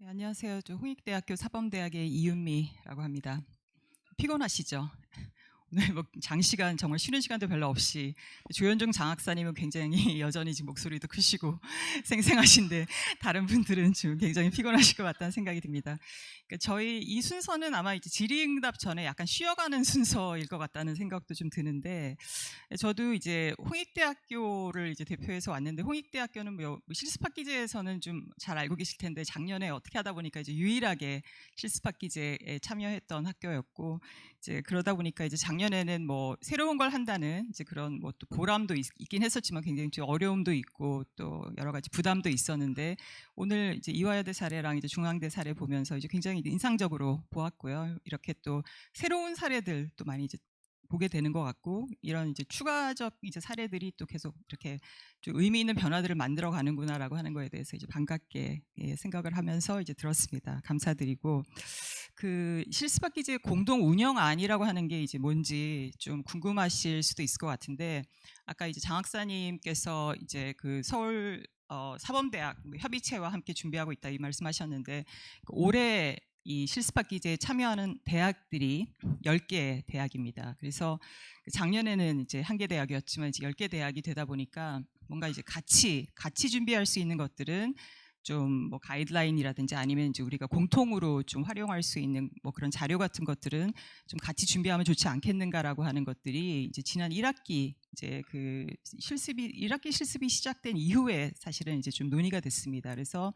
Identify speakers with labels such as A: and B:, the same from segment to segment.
A: 네, 안녕하세요. 저 홍익대학교 사범대학의 이윤미라고 합니다. 피곤하시죠? 오늘 뭐 장시간 정말 쉬는 시간도 별로 없이 조현종 장학사님은 굉장히 여전히 지금 목소리도 크시고 생생하신데 다른 분들은 지금 굉장히 피곤하실 것 같다는 생각이 듭니다. 그러니까 저희 이 순서는 아마 이제 질의응답 전에 약간 쉬어가는 순서일 것 같다는 생각도 좀 드는데, 저도 이제 홍익대학교를 이제 대표해서 왔는데, 홍익대학교는 뭐 실습학기제에서는 좀 잘 알고 계실 텐데 작년에 어떻게 하다 보니까 이제 유일하게 실습학기제에 참여했던 학교였고, 이제 그러다 보니까 이제 작년에는 뭐 새로운 걸 한다는 이제 그런 뭐 또 보람도 있긴 했었지만 굉장히 좀 어려움도 있고 또 여러 가지 부담도 있었는데, 오늘 이제 이화여대 사례랑 이제 중앙대 사례 보면서 이제 굉장히 인상적으로 보았고요. 이렇게 또 새로운 사례들 또 많이 이제 보게 되는 것 같고, 이런 이제 추가적 이제 사례들이 또 계속 이렇게 좀 의미 있는 변화들을 만들어 가는구나라고 하는 거에 대해서 이제 반갑게 생각을 하면서 이제 들었습니다. 감사드리고, 그 실습학기제 공동 운영안이라고 하는 게 이제 뭔지 좀 궁금하실 수도 있을 것 같은데, 아까 이제 장학사님께서 이제 그 서울 사범대학 협의체와 함께 준비하고 있다 이 말씀하셨는데, 올해 이 실습학기제에 참여하는 대학들이 10개 대학입니다. 그래서 작년에는 이제 1개 대학이었지만 이제 10개 대학이 되다 보니까 뭔가 이제 같이 준비할 수 있는 것들은 좀 뭐 가이드라인이라든지 아니면 이제 우리가 공통으로 좀 활용할 수 있는 뭐 그런 자료 같은 것들은 좀 같이 준비하면 좋지 않겠는가라고 하는 것들이 이제 지난 1학기 이제 그 실습이 1학기 실습이 시작된 이후에 사실은 이제 좀 논의가 됐습니다. 그래서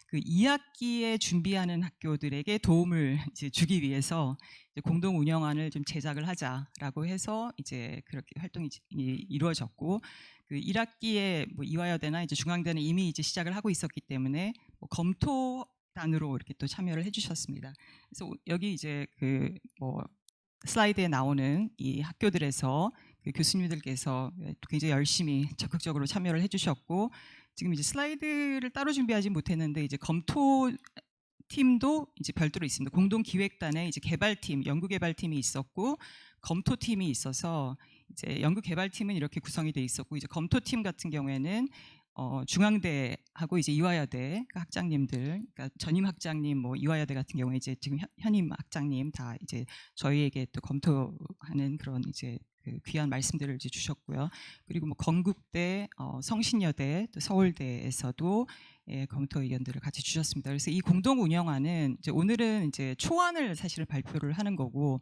A: 그 2학기에 준비하는 학교들에게 도움을 이제 주기 위해서 이제 공동 운영안을 좀 제작을 하자라고 해서 이제 그렇게 활동이 이루어졌고, 그 1학기에 뭐 이화여대나 이제 중앙대는 이미 이제 시작을 하고 있었기 때문에 뭐 검토단으로 이렇게 또 참여를 해주셨습니다. 그래서 여기 이제 그 뭐 슬라이드에 나오는 이 학교들에서 그 교수님들께서 굉장히 열심히 적극적으로 참여를 해주셨고, 지금 이제 슬라이드를 따로 준비하지 못했는데 이제 검토 팀도 이제 별도로 있습니다. 공동기획단에 이제 개발팀, 연구개발팀이 있었고 검토팀이 있어서, 이제 연구개발팀은 이렇게 구성이 돼 있었고, 이제 검토팀 같은 경우에는 중앙대하고 이제 이화여대 학장님들, 그러니까 전임 학장님, 뭐 이화여대 같은 경우에 이제 지금 현임 학장님 다 이제 저희에게 또 검토하는 그런 이제 그 귀한 말씀들을 이제 주셨고요. 그리고 뭐 건국대, 성신여대, 또 서울대에서도 검토 의견들을 같이 주셨습니다. 그래서 이 공동 운영안은 이제 오늘은 이제 초안을 사실 발표를 하는 거고,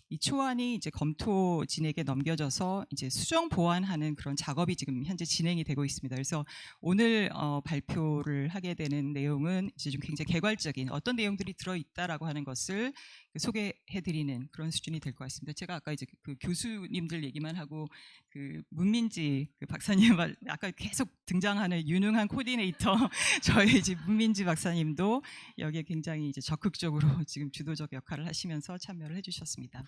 A: 이 초안이 이제 검토진에게 넘겨져서 이제 수정 보완하는 그런 작업이 지금 현재 진행이 되고 있습니다. 그래서 오늘 발표를 하게 되는 내용은 이제 좀 굉장히 개괄적인 어떤 내용들이 들어있다라고 하는 것을 소개해드리는 그런 수준이 될 것 같습니다. 제가 아까 이제 그 교수님들 얘기만 하고, 그 문민지 그 박사님 아까 계속 등장하는 유능한 코디네이터 저희 이제 문민지 박사님도 여기에 굉장히 이제 적극적으로 지금 주도적 역할을 하시면서 참여를 해주셨습니다.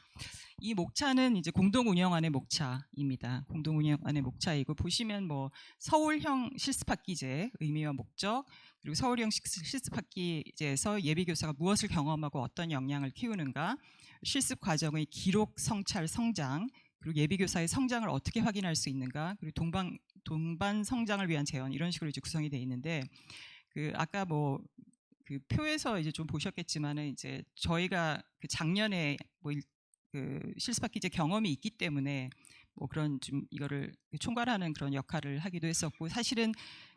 A: 이 목차는 이제 공동 운영안의 목차입니다. 공동 운영안의 목차이고, 보시면 뭐 서울형 실습학기제 의미와 목적, 그리고 서울형 실습학기제에서 예비교사가 무엇을 경험하고 어떤 역량을 키우는가, 실습 과정의 기록, 성찰, 성장, 그리고 예비교사의 성장을 어떻게 확인할 수 있는가, 그리고 동반 성장을 위한 제언, 이런 식으로 이제 구성이 되어 있는데, 그 아까 뭐 그 표에서 이제 좀 보셨겠지만은 이제 저희가 그 작년에 뭐 그 실습학기제 경험이 있기 때문에 뭐 그런 좀 이거를 총괄하는 그런 역할을 하기도 했었고, 사실은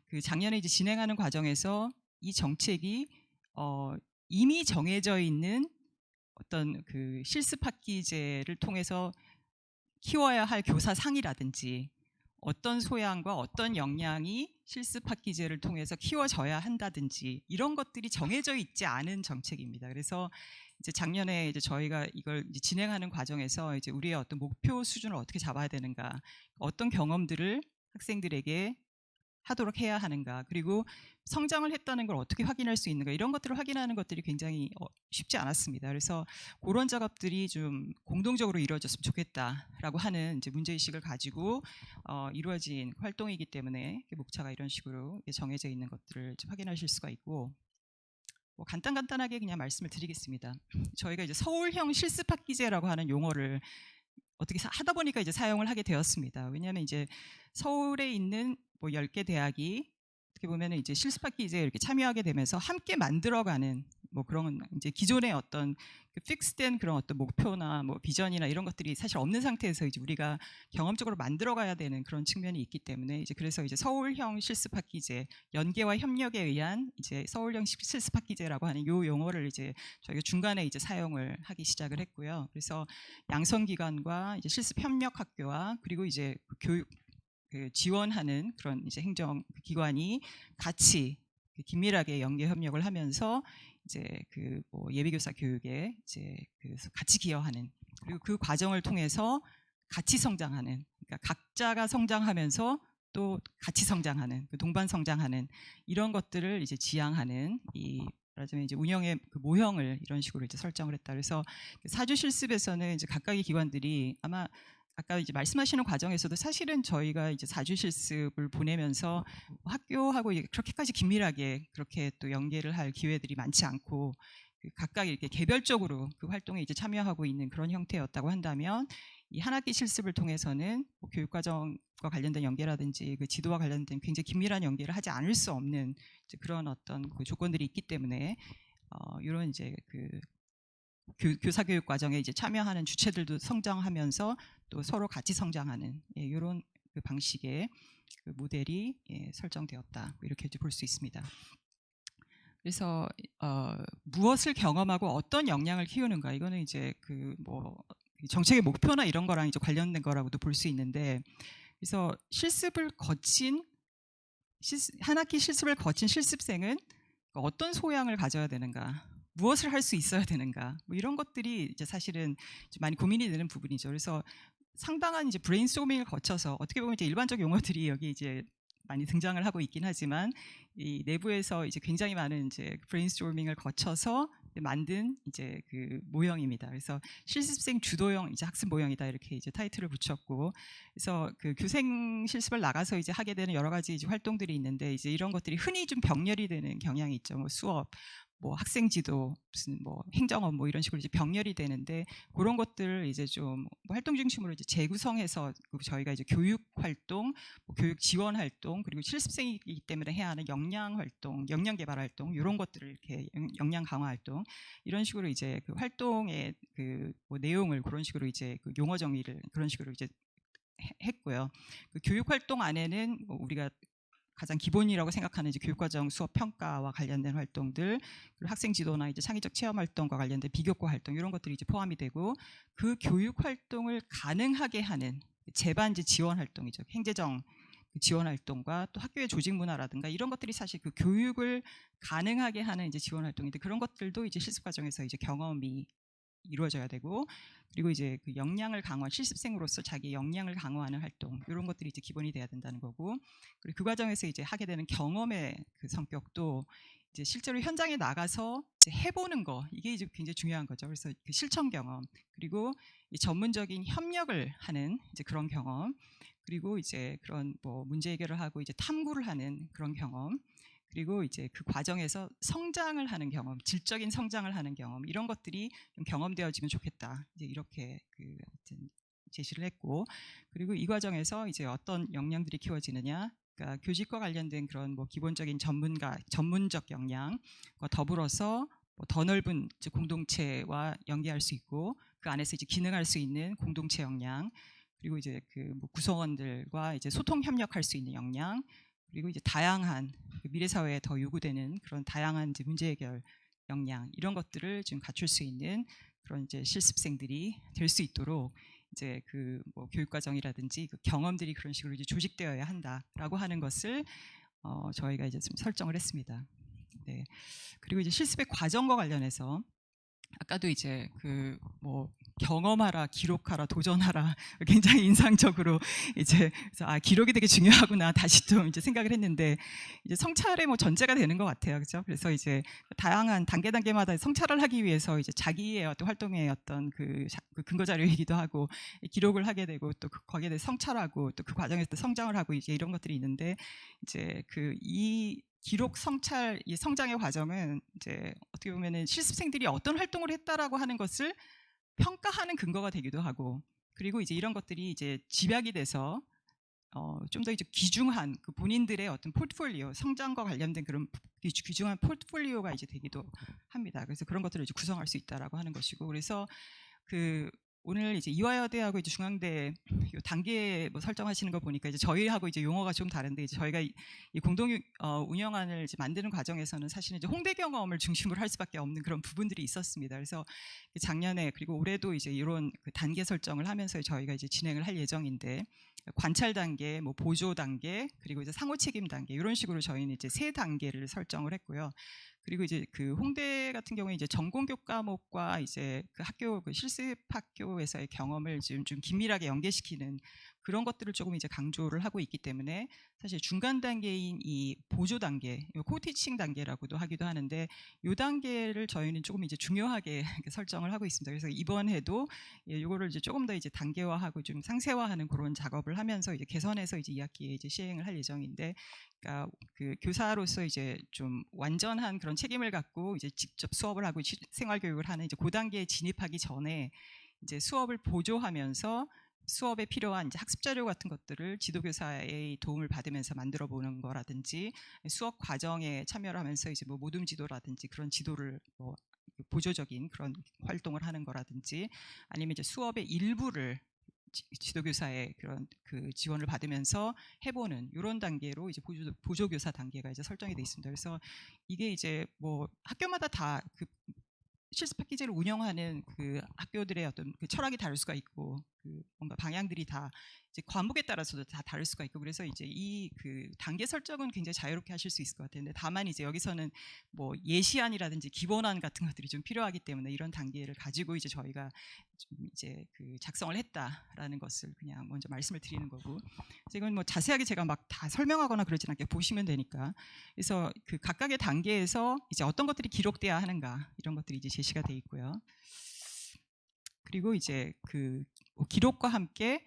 A: 그 작년에 이제 진행하는 과정에서 이 정책이 이미 정해져 있는 어떤 그 실습학기제를 통해서 키워야 할 교사상이라든지 어떤 소양과 어떤 역량이 실습학기제를 통해서 키워져야 한다든지 이런 것들이 정해져 있지 않은 정책입니다. 그래서 이제 작년에 이제 저희가 이걸 이제 진행하는 과정에서 이제 우리의 어떤 목표 수준을 어떻게 잡아야 되는가, 어떤 경험들을 학생들에게 하도록 해야 하는가, 그리고 성장을 했다는 걸 어떻게 확인할 수 있는가, 이런 것들을 확인하는 것들이 굉장히 쉽지 않았습니다. 그래서 그런 작업들이 좀 공동적으로 이루어졌으면 좋겠다라고 하는 이제 문제의식을 가지고 이루어진 활동이기 때문에 목차가 이런 식으로 정해져 있는 것들을 좀 확인하실 수가 있고, 뭐 간단하게 그냥 말씀을 드리겠습니다. 저희가 이제 서울형 실습학기제라고 하는 용어를 어떻게 하다 보니까 이제 사용을 하게 되었습니다. 왜냐하면 이제 서울에 있는 뭐 10개 대학이 어떻게 보면은 이제 실습학기 이제 이렇게 참여하게 되면서 함께 만들어가는 뭐 그런 이제 기존의 어떤 그 픽스된 그런 어떤 목표나 뭐 비전이나 이런 것들이 사실 없는 상태에서 이제 우리가 경험적으로 만들어가야 되는 그런 측면이 있기 때문에 이제 그래서 이제 서울형 실습학기제 연계와 협력에 의한 이제 서울형 실습학기제라고 하는 요 용어를 이제 저희가 중간에 이제 사용을 하기 시작을 했고요. 그래서 양성기관과 이제 실습협력학교와 그리고 이제 교육 그 지원하는 그런 이제 행정기관이 같이 긴밀하게 연계 협력을 하면서 이제 그 뭐 예비교사 교육에 이제 그래서 같이 기여하는 그리고 그 과정을 통해서 같이 성장하는 그러니까 각자가 성장하면서 또 같이 성장하는 그 동반 성장하는 이런 것들을 이제 지향하는 이 말하자면 이제 운영의 그 모형을 이런 식으로 이제 설정을 했다. 그래서 사주 실습에서는 이제 각각의 기관들이 아마 아까 이제 말씀하시는 과정에서도 사실은 저희가 이제 사주 실습을 보내면서 학교하고 그렇게까지 긴밀하게 그렇게 또 연계를 할 기회들이 많지 않고 그 각각 이렇게 개별적으로 그 활동에 이제 참여하고 있는 그런 형태였다고 한다면 이 한 학기 실습을 통해서는 뭐 교육과정과 관련된 연계라든지 그 지도와 관련된 굉장히 긴밀한 연계를 하지 않을 수 없는 이제 그런 어떤 그 조건들이 있기 때문에 이런 이제 그 교사교육 과정에 이제 참여하는 주체들도 성장하면서 또 서로 같이 성장하는 이런 그 방식의 그 모델이 설정되었다 이렇게 볼 수 있습니다. 그래서 무엇을 경험하고 어떤 역량을 키우는가 이거는 이제 그 뭐 정책의 목표나 이런 거랑 이제 관련된 거라고도 볼 수 있는데 그래서 한 학기 실습을 거친 실습생은 어떤 소양을 가져야 되는가 무엇을 할 수 있어야 되는가 뭐 이런 것들이 이제 사실은 많이 고민이 되는 부분이죠. 그래서 상당한 이제 브레인스토밍을 거쳐서 어떻게 보면 이제 일반적 용어들이 여기 이제 많이 등장을 하고 있긴 하지만 이 내부에서 이제 굉장히 많은 이제 브레인스토밍을 거쳐서 만든 이제 그 모형입니다. 그래서 실습생 주도형 이제 학습 모형이다 이렇게 이제 타이틀을 붙였고, 그래서 그 교생 실습을 나가서 이제 하게 되는 여러 가지 이제 활동들이 있는데 이제 이런 것들이 흔히 좀 병렬이 되는 경향이 있죠. 뭐 수업, 뭐 학생 지도, 무슨 뭐 행정업 뭐 이런 식으로 이제 병렬이 되는데 그런 것들을 이제 좀 활동 중심으로 이제 재구성해서 저희가 이제 교육 활동, 뭐 교육 지원 활동, 그리고 실습생이기 때문에 해야 하는 역량 활동, 역량 개발 활동 이런 것들을 이렇게 역량 강화 활동 이런 식으로 이제 그 활동의 그 뭐 내용을 그런 식으로 이제 그 용어 정의를 그런 식으로 이제 했고요. 그 교육 활동 안에는 뭐 우리가 가장 기본이라고 생각하는 이제 교육과정 수업 평가와 관련된 활동들, 그리고 학생 지도나 이제 창의적 체험 활동과 관련된 비교과 활동 이런 것들이 이제 포함이 되고 그 교육 활동을 가능하게 하는 재반지 지원 활동이죠. 행재정 지원 활동과 또 학교의 조직 문화라든가 이런 것들이 사실 그 교육을 가능하게 하는 이제 지원 활동인데 그런 것들도 이제 실습 과정에서 이제 경험이 이루어져야 되고 그리고 이제 그 역량을 강화 실습생으로서 자기 역량을 강화하는 활동 이런 것들이 이제 기본이 돼야 된다는 거고 그리고 그 과정에서 이제 하게 되는 경험의 그 성격도 이제 실제로 현장에 나가서 이제 해보는 거 이게 이제 굉장히 중요한 거죠. 그래서 그 실천 경험 그리고 이 전문적인 협력을 하는 이제 그런 경험 그리고 이제 그런 뭐 문제 해결을 하고 이제 탐구를 하는 그런 경험 그리고 이제 그 과정에서 성장을 하는 경험, 질적인 성장을 하는 경험 이런 것들이 좀 경험되어지면 좋겠다. 이제 이렇게 그 제시를 했고, 그리고 이 과정에서 이제 어떤 역량들이 키워지느냐, 그러니까 교직과 관련된 그런 뭐 기본적인 전문적 역량과 더불어서 뭐더 넓은 이제 공동체와 연계할 수 있고 그 안에서 이제 기능할 수 있는 공동체 역량, 그리고 이제 그 뭐 구성원들과 이제 소통 협력할 수 있는 역량. 그리고 이제 다양한 미래 사회에 더 요구되는 그런 다양한 이제 문제 해결 역량 이런 것들을 지금 갖출 수 있는 그런 이제 실습생들이 될 수 있도록 이제 그 뭐 교육 과정이라든지 그 경험들이 그런 식으로 이제 조직되어야 한다라고 하는 것을 저희가 이제 좀 설정을 했습니다. 네. 그리고 이제 실습의 과정과 관련해서 아까도 이제 그 뭐 경험하라, 기록하라, 도전하라 굉장히 인상적으로 이제 그래서 아 기록이 되게 중요하구나 다시 좀 이제 생각을 했는데 이제 성찰의 뭐 전제가 되는 것 같아요, 그렇죠? 그래서 이제 다양한 단계마다 성찰을 하기 위해서 이제 자기의 어떤 활동의 어떤 그 근거 자료이기도 하고 기록을 하게 되고 또 거기에 대해 성찰하고 또 그 과정에서 또 성장을 하고 이제 이런 것들이 있는데 이제 그 이 기록 성찰 이 성장의 과정은 이제 어떻게 보면은 실습생들이 어떤 활동을 했다라고 하는 것을 평가하는 근거가 되기도 하고 그리고 이제 이런 것들이 이제 집약이 돼서 좀 더 이제 귀중한 그 본인들의 어떤 포트폴리오 성장과 관련된 그런 귀중한 포트폴리오가 이제 되기도 합니다. 그래서 그런 것들을 이제 구성할 수 있다라고 하는 것이고, 그래서 그 오늘 이제 이화여대하고 이제 중앙대 요 단계 뭐 설정하시는 거 보니까 이제 저희하고 이제 용어가 좀 다른데, 이제 저희가 이 공동 운영안을 이제 만드는 과정에서는 사실은 이제 홍대 경험을 중심으로 할 수밖에 없는 그런 부분들이 있었습니다. 그래서 작년에 그리고 올해도 이제 이런 그 단계 설정을 하면서 저희가 이제 진행을 할 예정인데, 관찰 단계, 뭐 보조 단계, 그리고 이제 상호 책임 단계, 이런 식으로 저희는 이제 세 단계를 설정을 했고요. 그리고 이제 그 홍대 같은 경우에 이제 전공 교과목과 이제 그 학교 그 실습 학교에서의 경험을 지금 좀 긴밀하게 연계시키는 그런 것들을 조금 이제 강조를 하고 있기 때문에, 사실 중간 단계인 이 보조 단계, 코티칭 단계라고도 하기도 하는데, 이 단계를 저희는 조금 이제 중요하게 설정을 하고 있습니다. 그래서 이번 해도 이거를 이제 조금 더 이제 단계화하고 좀 상세화하는 그런 작업을 하면서 이제 개선해서 이제 2학기에 이제 시행을 할 예정인데, 그러니까 그 교사로서 이제 좀 완전한 그런 책임을 갖고 이제 직접 수업을 하고 생활 교육을 하는 이제 그 단계에 진입하기 전에 이제 수업을 보조하면서 수업에 필요한 이제 학습 자료 같은 것들을 지도교사의 도움을 받으면서 만들어 보는 거라든지, 수업 과정에 참여를 하면서 이제 뭐 모둠 지도라든지 그런 지도를 뭐 보조적인 그런 활동을 하는 거라든지, 아니면 이제 수업의 일부를 지도교사의 그런 그 지원을 받으면서 해보는 이런 단계로 이제 보조교사 단계가 이제 설정이 돼 있습니다. 그래서 이게 이제 뭐 학교마다 다 그 실습 패키지를 운영하는 그 학교들의 어떤 그 철학이 다를 수가 있고, 그 뭔가 방향들이 다 이제 과목에 따라서도 다 다를 수가 있고, 그래서 이제 이 그 단계 설정은 굉장히 자유롭게 하실 수 있을 것 같은데, 다만 이제 여기서는 뭐 예시안이라든지 기본안 같은 것들이 좀 필요하기 때문에 이런 단계를 가지고 이제 저희가 좀 이제 그 작성을 했다라는 것을 그냥 먼저 말씀을 드리는 거고, 이건 뭐 자세하게 제가 막 다 설명하거나 그러진 않게 보시면 되니까. 그래서 그 각각의 단계에서 이제 어떤 것들이 기록돼야 하는가, 이런 것들이 이제 제시가 돼 있고요. 그리고 이제 그 기록과 함께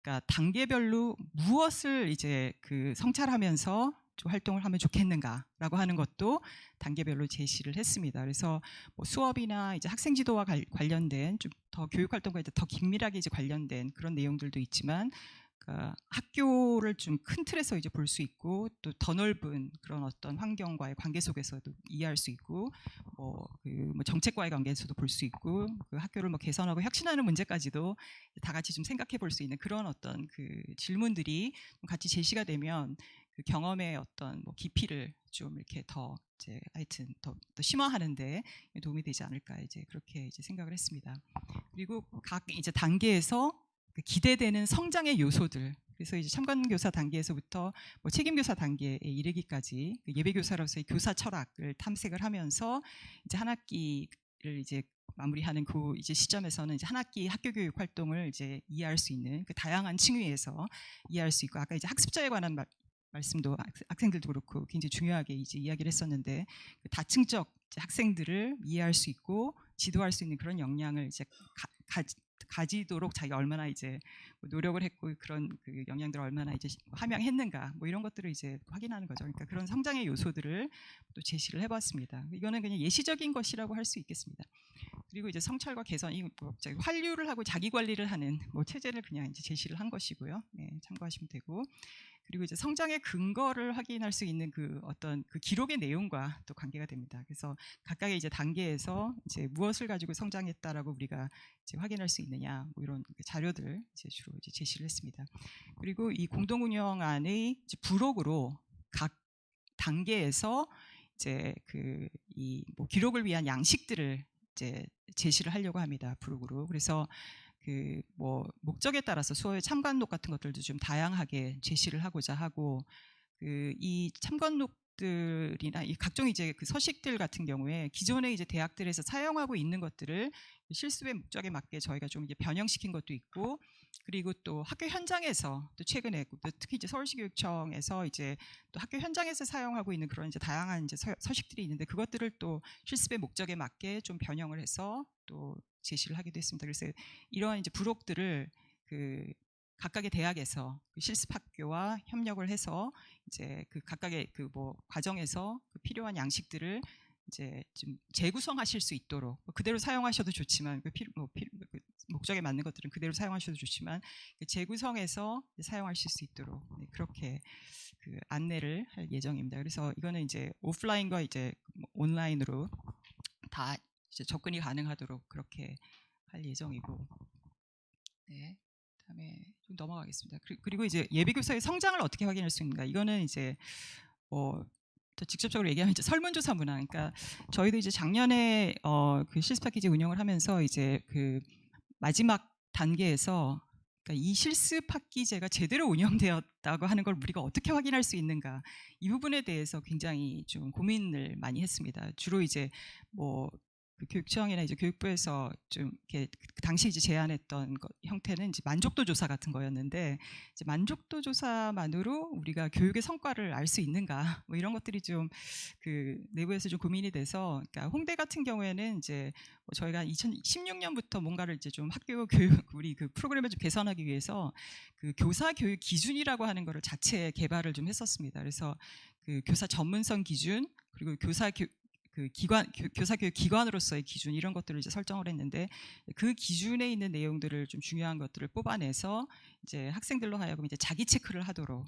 A: 그러니까 단계별로 무엇을 이제 그 성찰하면서 좀 활동을 하면 좋겠는가라고 하는 것도 단계별로 제시를 했습니다. 그래서 뭐 수업이나 이제 학생 지도와 관련된 좀 더 교육 활동과 이제 더 긴밀하게 이제 관련된 그런 내용들도 있지만, 그러니까 학교를 좀 큰 틀에서 이제 볼 수 있고, 또 더 넓은 그런 어떤 환경과의 관계 속에서도 이해할 수 있고, 뭐 정책과의 관계에서도 볼 수 있고, 그 학교를 뭐 개선하고 혁신하는 문제까지도 다 같이 좀 생각해 볼 수 있는 그런 어떤 그 질문들이 같이 제시가 되면 그 경험의 어떤 뭐 깊이를 좀 이렇게 더 이제 하여튼 더 심화하는데 도움이 되지 않을까, 이제 그렇게 이제 생각을 했습니다. 그리고 각 이제 단계에서 기대되는 성장의 요소들, 그래서 이제 참관교사 단계에서부터 뭐 책임교사 단계에 이르기까지 예배교사로서의 교사 철학을 탐색을 하면서 이제 한 학기를 이제 마무리하는 그 이제 시점에서는 이제 한 학기 학교 교육 활동을 이제 이해할 수 있는 그 다양한 층위에서 이해할 수 있고, 아까 이제 학습자에 관한 말씀도 학생들도 그렇고 굉장히 중요하게 이제 이야기를 했었는데, 그 다층적 학생들을 이해할 수 있고 지도할 수 있는 그런 역량을 이제 가지도록 자기가 얼마나 이제 노력을 했고, 그런 그 역량들을 얼마나 이제 함양했는가, 뭐 이런 것들을 이제 확인하는 거죠. 그러니까 그런 성장의 요소들을 또 제시를 해봤습니다. 이거는 그냥 예시적인 것이라고 할 수 있겠습니다. 그리고 이제 성찰과 개선, 이 뭐 환류를 하고 자기 관리를 하는 뭐 체제를 그냥 이제 제시를 한 것이고요. 네, 참고하시면 되고. 그리고 이제 성장의 근거를 확인할 수 있는 그 어떤 그 기록의 내용과 또 관계가 됩니다. 그래서 각각의 이제 단계에서 이제 무엇을 가지고 성장했다라고 우리가 이제 확인할 수 있느냐, 뭐 이런 자료들 이제 주로 이제 제시를 했습니다. 그리고 이 공동운영안의 이제 부록으로 각 단계에서 이제 그 이 뭐 기록을 위한 양식들을 이제 제시를 하려고 합니다. 부록으로. 그래서 그 뭐 목적에 따라서 수어의 참관록 같은 것들도 좀 다양하게 제시를 하고자 하고, 그 이 참관록들이나 이 각종 이제 그 서식들 같은 경우에 기존에 이제 대학들에서 사용하고 있는 것들을 실습의 목적에 맞게 저희가 좀 이제 변형시킨 것도 있고, 그리고 또 학교 현장에서 또 최근에 또 특히 이제 서울시 교육청에서 이제 또 학교 현장에서 사용하고 있는 그런 이제 다양한 이제 서식들이 있는데, 그것들을 또 실습의 목적에 맞게 좀 변형을 해서 또 제시를 하기도 했습니다. 그래서 이러한 이제 부록들을 그 각각의 대학에서 그 실습학교와 협력을 해서 이제 그 각각의 그 뭐 과정에서 그 필요한 양식들을 이제 좀 재구성하실 수 있도록, 그대로 사용하셔도 좋지만 목적에 맞는 것들은 그대로 사용하셔도 좋지만 재구성해서 사용하실 수 있도록 그렇게 그 안내를 할 예정입니다. 그래서 이거는 이제 오프라인과 이제 온라인으로 다 이제 접근이 가능하도록 그렇게 할 예정이고, 네. 그다음에 좀 넘어가겠습니다. 그리고 이제 예비교사의 성장을 어떻게 확인할 수 있는가? 이거는 이제 더 직접적으로 얘기하면 이제 설문조사 문화. 그러니까 저희도 이제 작년에 그 실습 패키지 운영을 하면서 이제 그 마지막 단계에서 그러니까 이 실습 파키제가 제대로 운영되었다고 하는 걸 우리가 어떻게 확인할 수 있는가, 이 부분에 대해서 굉장히 좀 고민을 많이 했습니다. 주로 이제 뭐 그 교육청이나 이제 교육부에서 좀 이렇게 그 당시 이제 제안했던 형태는 이제 만족도 조사 같은 거였는데, 이제 만족도 조사만으로 우리가 교육의 성과를 알 수 있는가, 뭐 이런 것들이 좀 그 내부에서 좀 고민이 돼서, 그러니까 홍대 같은 경우에는 이제 저희가 2016년부터 뭔가를 이제 좀 학교 교육 우리 그 프로그램을 좀 개선하기 위해서 그 교사 교육 기준이라고 하는 거를 자체 개발을 좀 했었습니다. 그래서 그 교사 전문성 기준, 그리고 그 기관 교사 교육 기관으로서의 기준, 이런 것들을 이제 설정을 했는데, 그 기준에 있는 내용들을 좀 중요한 것들을 뽑아내서 이제 학생들로 하여금 이제 자기 체크를 하도록,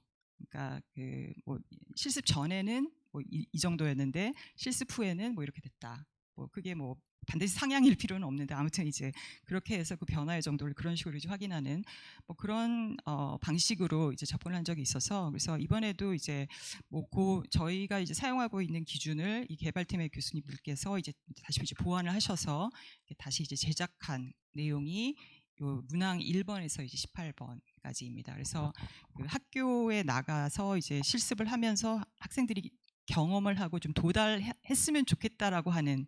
A: 그러니까 그 뭐 실습 전에는 뭐 이 정도였는데 실습 후에는 뭐 이렇게 됐다. 뭐 그게 뭐 반드시 상향일 필요는 없는데, 아무튼 이제 그렇게 해서 그 변화의 정도를 그런 식으로 이제 확인하는 뭐 그런 방식으로 이제 접근을 한 적이 있어서, 그래서 이번에도 이제 뭐 저희가 이제 사용하고 있는 기준을 이 개발팀의 교수님들께서 이제 다시 이제 보완을 하셔서 다시 이제 제작한 내용이 요 문항 1번에서 이제 18번까지입니다. 그래서 그 학교에 나가서 이제 실습을 하면서 학생들이 경험을 하고 좀 도달했으면 좋겠다라고 하는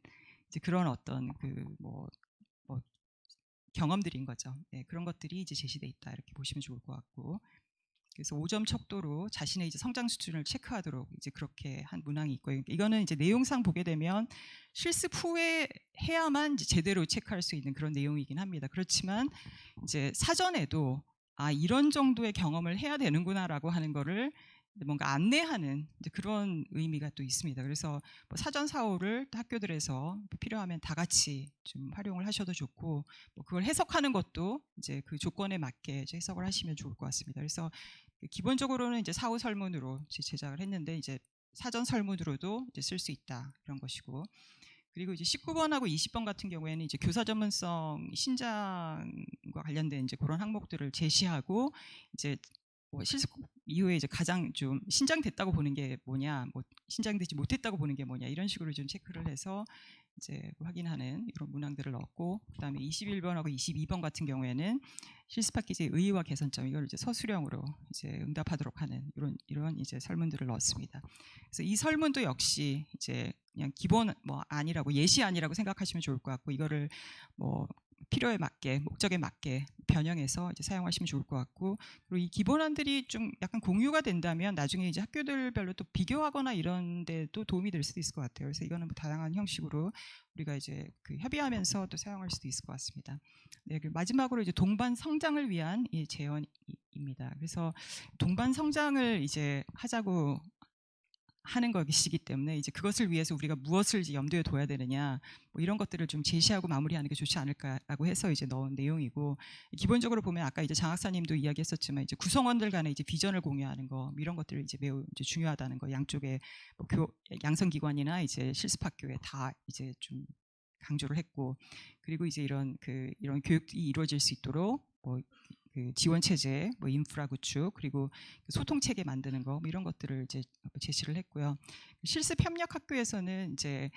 A: 이제 그런 어떤 뭐 경험들인 거죠. 네, 그런 것들이 이제 제시돼 있다, 이렇게 보시면 좋을 것 같고, 그래서 5점 척도로 자신의 이제 성장 수준을 체크하도록 이제 그렇게 한 문항이 있고요. 이거는 이제 내용상 보게 되면 실습 후에 해야만 이제 제대로 체크할 수 있는 그런 내용이긴 합니다. 그렇지만 이제 사전에도 이런 정도의 경험을 해야 되는구나라고 하는 거를 뭔가 안내하는 이제 그런 의미가 또 있습니다. 그래서 뭐 사전 사호를 학교들에서 필요하면 다 같이 좀 활용을 하셔도 좋고, 뭐 그걸 해석하는 것도 이제 그 조건에 맞게 해석을 하시면 좋을 것 같습니다. 그래서 기본적으로는 이제 사후 설문으로 제작을 했는데, 이제 사전 설문으로도 이제 쓸 수 있다, 이런 것이고, 그리고 이제 19번하고 20번 같은 경우에는 이제 교사 전문성 신장과 관련된 이제 그런 항목들을 제시하고, 이제 뭐 실습 이후에 이제 가장 좀 신장됐다고 보는 게 뭐냐, 뭐 신장되지 못했다고 보는 게 뭐냐, 이런 식으로 좀 체크를 해서 이제 확인하는 이런 문항들을 넣었고, 그다음에 21번하고 22번 같은 경우에는 실습 파키지의 의의와 개선점, 이걸 이제 서술형으로 이제 응답하도록 하는 이런 이제 설문들을 넣었습니다. 그래서 이 설문도 역시 이제 그냥 기본 뭐 아니라고, 예시 아니라고 생각하시면 좋을 것 같고, 이거를 뭐 필요에 맞게, 목적에 맞게 변형해서 이제 사용하시면 좋을 것 같고, 그리고 이 기본안들이 좀 약간 공유가 된다면 나중에 이제 학교들별로 또 비교하거나 이런 데도 도움이 될 수도 있을 것 같아요. 그래서 이거는 뭐 다양한 형식으로 우리가 이제 그 협의하면서 또 사용할 수도 있을 것 같습니다. 네, 그리고 마지막으로 이제 동반 성장을 위한 이 제언입니다. 그래서 동반 성장을 이제 하자고 하는 것이기 때문에, 이제 그것을 위해서 우리가 무엇을 이제 염두에 둬야 되느냐, 뭐 이런 것들을 좀 제시하고 마무리하는 게 좋지 않을까라고 해서 이제 넣은 내용이고, 기본적으로 보면 아까 이제 장 학사님도 이야기했었지만 이제 구성원들 간의 이제 비전을 공유하는 거, 이런 것들을 이제 매우 이제 중요하다는 거, 양쪽에 뭐 양성기관이나 이제 실습학교에 다 이제 좀 강조를 했고, 그리고 이제 이런 교육이 이루어질 수 있도록 뭐 그 지원 체제, 뭐 인프라 구축, 그리고 소통 체계 만드는 거, 뭐 이런 것들을 이제 제시를 했고요. 실습 협력 학교에서는 이제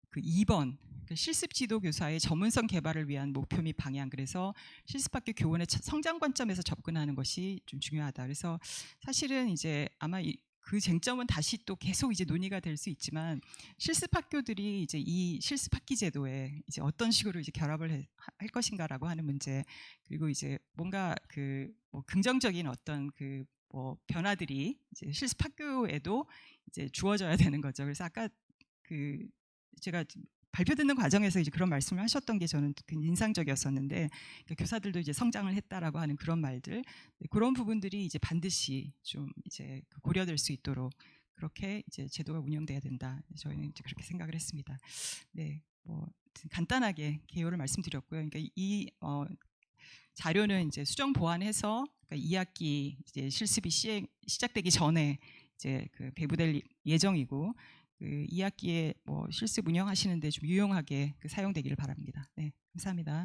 A: 그 2번 실습 지도 교사의 전문성 개발을 위한 목표 및 방향, 그래서 실습학교 교원의 성장 관점에서 접근하는 것이 좀 중요하다. 그래서 사실은 이제 아마 그 쟁점은 다시 또 계속 이제 논의가 될 수 있지만, 실습 학교들이 이제 이 실습 학기 제도에 이제 어떤 식으로 이제 결합을 할 것인가라고 하는 문제, 그리고 이제 뭔가 그 뭐 긍정적인 어떤 그 뭐 변화들이 이제 실습 학교에도 이제 주어져야 되는 거죠. 그래서 아까 그 제가 발표 듣는 과정에서 이제 그런 말씀을 하셨던 게 저는 인상적이었었는데, 그러니까 교사들도 이제 성장을 했다라고 하는 그런 말들, 그런 부분들이 이제 반드시 좀 이제 고려될 수 있도록 그렇게 이제 제도가 운영돼야 된다. 저희는 이제 그렇게 생각을 했습니다. 네, 뭐 간단하게 개요를 말씀드렸고요. 그러니까 자료는 이제 수정 보완해서 그러니까 2학기 이제 실습이 시작되기 전에 이제 그 배부될 예정이고 그 2학기에 뭐 실습 운영하시는데 좀 유용하게 그 사용되기를 바랍니다. 네, 감사합니다.